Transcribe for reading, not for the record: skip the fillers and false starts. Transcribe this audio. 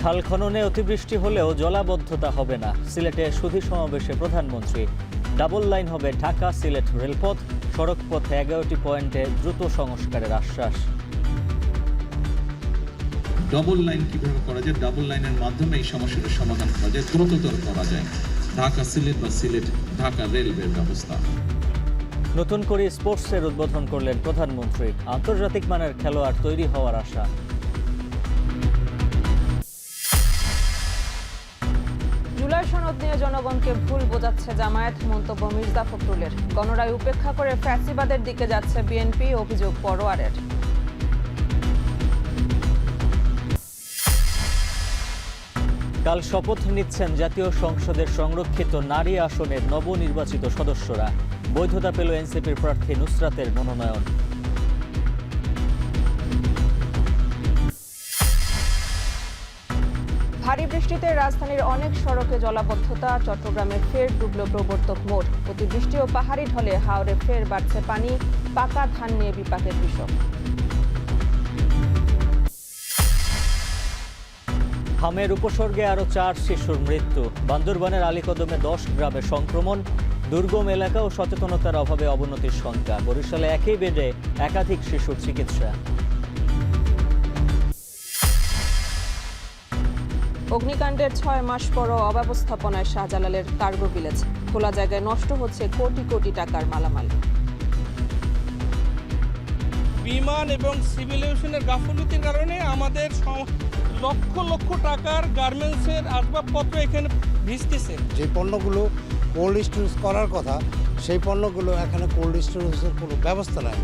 খাল খননে অতিবৃষ্টি হলেও জলাবদ্ধতা হবে না, সিলেটে সুধী সমাবেশে প্রধানমন্ত্রী। ডাবল লাইন হবে ঢাকা সিলেট রেলপথ, সড়কপথে 11টি পয়েন্টে দ্রুত সংস্কারের আশ্বাস। ডাবল লাইন কিভাবে করা যায়, ডাবল লাইনের মাধ্যমে এই সমস্যাটার সমাধান করা যায়, দ্রুততর করা যায়। ঢাকা সিলেট বা সিলেট ঢাকা রেলওয়ের ব্যবস্থা। নতুন করে স্পোর্টসের উদ্বোধন করলেন প্রধানমন্ত্রী। আন্তর্জাতিক মানের খেলোয়াড় তৈরি হওয়ার আশা। জুলাই সনদ নিয়ে জনগণকে ভুল বোঝাচ্ছে জামায়াত, মন্তব্য মির্জা ফখরুলের। গণরায় উপেক্ষা করে ফ্যাসিবাদের দিকে যাচ্ছে বিএনপি, অভিযোগ পরোয়ারের। কাল শপথ নিচ্ছেন জাতীয় সংসদের সংরক্ষিত নারী আসনের নবনির্বাচিত সদস্যরা। বৈধতা পেল এনসিপির প্রার্থী নুসরাতের মনোনয়ন। ভারী বৃষ্টিতে রাজধানীর অনেক সড়কে জলাবদ্ধতা, চট্টগ্রামে ফের ডুবল প্রবর্তক মোড়। অতিবৃষ্টি ও পাহাড়ি ঢলে হাওরে ফের বাড়ছে পানি, পাকা ধান নিয়ে বিপাকে কৃষক। হামের উপসর্গে আরও 4 শিশুর মৃত্যু। বান্দরবানের আলীকদমে 10 গ্রামে সংক্রমণ, দুর্গম এলাকা ও সচেতনতার অভাবে অবনতির শঙ্কা। বরিশালে একই বেডে একাধিক শিশুর চিকিৎসা। অগ্নিকাণ্ডের 6 মাস পরও অব্যবস্থাপনায় শাহজালালের কার্গো ভিলেজ। খোলা জায়গায় নষ্ট হচ্ছে কোটি কোটি টাকার মালামাল। বিমান এবং সিভিল এভিয়েশনের গাফিলতির কারণে আমাদের লক্ষ লক্ষ টাকার গার্মেন্টসের আসবাবপত্র এখানে ভিজতেছে। যে পণ্যগুলো কোল্ড স্টোরেজ করার কথা, সেই পণ্যগুলো এখানে কোল্ড স্টোরেজের কোনো ব্যবস্থা নাই।